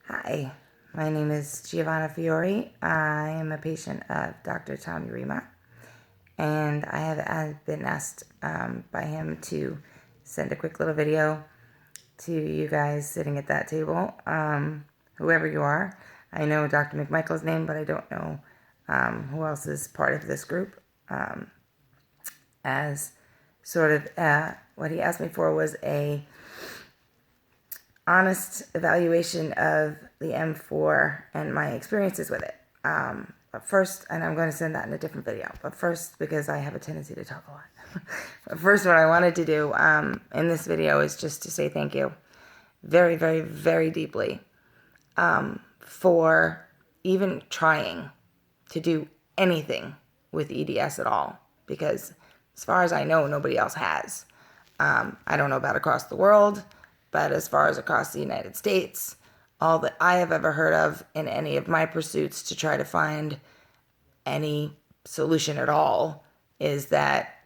Hi, my name is Giovanna Fiore. I am a patient of Dr. Tommy Rima, and I've been asked by him to send a quick little video to you guys sitting at that table, whoever you are. I know Dr. McMichael's name, but I don't know who else is part of this group. As sort of what he asked me for was a honest evaluation of the M4 and my experiences with it. But first, and I'm going to send that in a different video, but first, because I have a tendency to talk a lot. But first, what I wanted to do in this video is just to say thank you very, very, very deeply for even trying to do anything with EDS at all, because as far as I know, nobody else has. I don't know about across the world, but as far as across the United States, all that I have ever heard of in any of my pursuits to try to find any solution at all is that,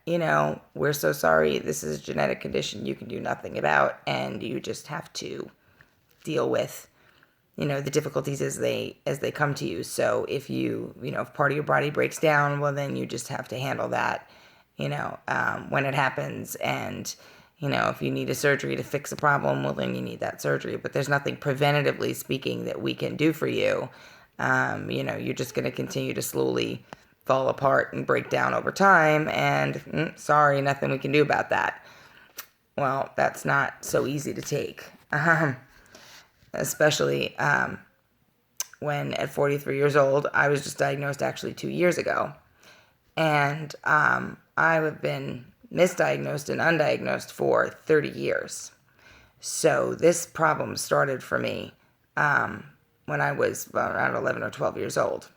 we're so sorry, this is a genetic condition you can do nothing about, and you just have to deal with, the difficulties as they come to you. So if if part of your body breaks down, well, then you just have to handle that, when it happens. And if you need a surgery to fix a problem, well, then you need that surgery. But there's nothing preventatively speaking that we can do for you. You're just going to continue to slowly fall apart and break down over time. And sorry, nothing we can do about that. Well, that's not so easy to take, especially when at 43 years old, I was just diagnosed actually 2 years ago. And I have been misdiagnosed and undiagnosed for 30 years. So this problem started for me when I was around 11 or 12 years old.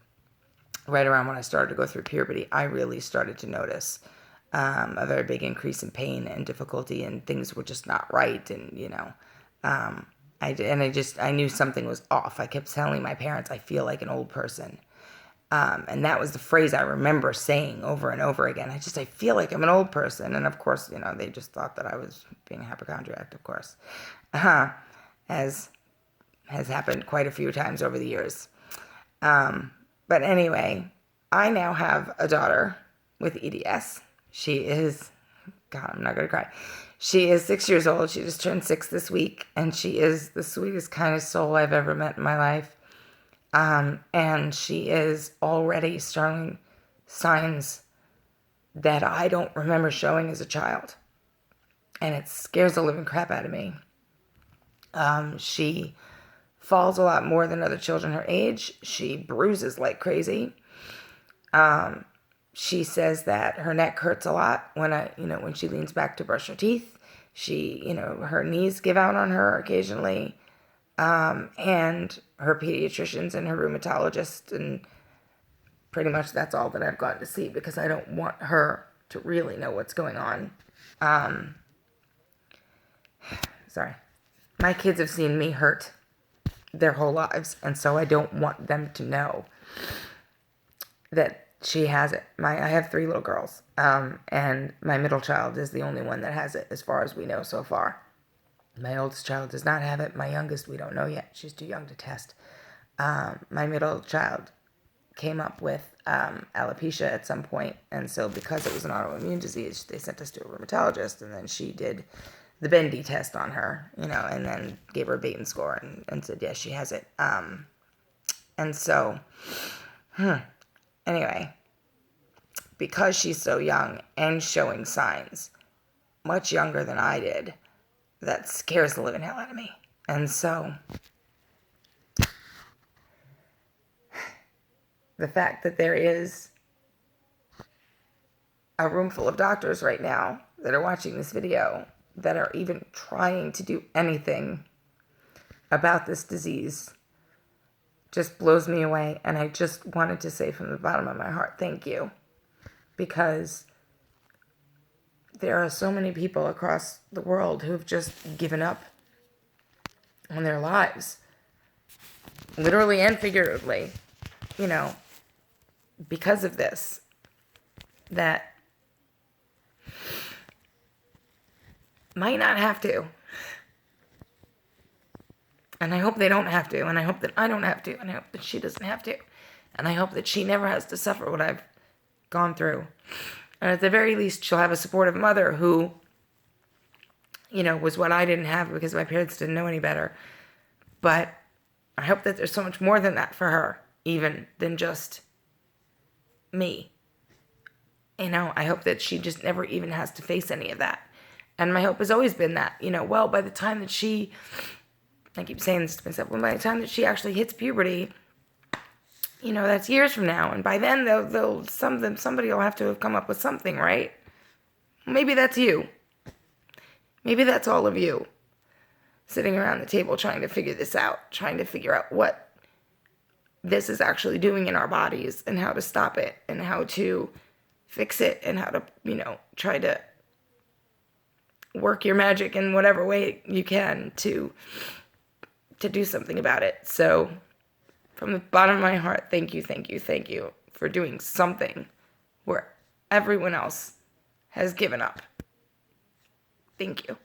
Right around when I started to go through puberty, I really started to notice a very big increase in pain and difficulty, and things were just not right. And, I knew something was off. I kept telling my parents, I feel like an old person. And that was the phrase I remember saying over and over again. I feel like I'm an old person. And of course, they just thought that I was being a hypochondriac, of course, as has happened quite a few times over the years. But anyway, I now have a daughter with EDS. She is, God, I'm not going to cry. She is 6 years old. She just turned 6 this week. And she is the sweetest, kindest soul I've ever met in my life. And she is already showing signs that I don't remember showing as a child. And it scares the living crap out of me. She falls a lot more than other children her age. She bruises like crazy. She says that her neck hurts a lot when she leans back to brush her teeth. Her knees give out on her occasionally. And her pediatricians and her rheumatologist, and pretty much that's all that I've gotten to see, because I don't want her to really know what's going on. Sorry. My kids have seen me hurt their whole lives, and so I don't want them to know that she has it. I have 3 little girls, and my middle child is the only one that has it as far as we know so far. My oldest child does not have it. My youngest, we don't know yet. She's too young to test. My middle child came up with alopecia at some point, and so because it was an autoimmune disease, they sent us to a rheumatologist, and then she did the Bendy test on her, and then gave her a Bateman score and said, yes, she has it. And so, anyway, because she's so young and showing signs, much younger than I did, that scares the living hell out of me. And so the fact that there is a room full of doctors right now that are watching this video that are even trying to do anything about this disease just blows me away. And I just wanted to say from the bottom of my heart, thank you. Because there are so many people across the world who've just given up on their lives, literally and figuratively, because of this, that might not have to. And I hope they don't have to. And I hope that I don't have to. And I hope that she doesn't have to. And I hope that she never has to suffer what I've gone through. And at the very least, she'll have a supportive mother who, was what I didn't have because my parents didn't know any better. But I hope that there's so much more than that for her, even than just me. I hope that she just never even has to face any of that. And my hope has always been that, by the time that I keep saying this to myself, by the time that she actually hits puberty, that's years from now. And by then, somebody will have to have come up with something, right? Maybe that's you. Maybe that's all of you sitting around the table trying to figure this out, trying to figure out what this is actually doing in our bodies and how to stop it and how to fix it and how to, try to work your magic in whatever way you can to do something about it. So from the bottom of my heart, thank you for doing something where everyone else has given up. Thank you.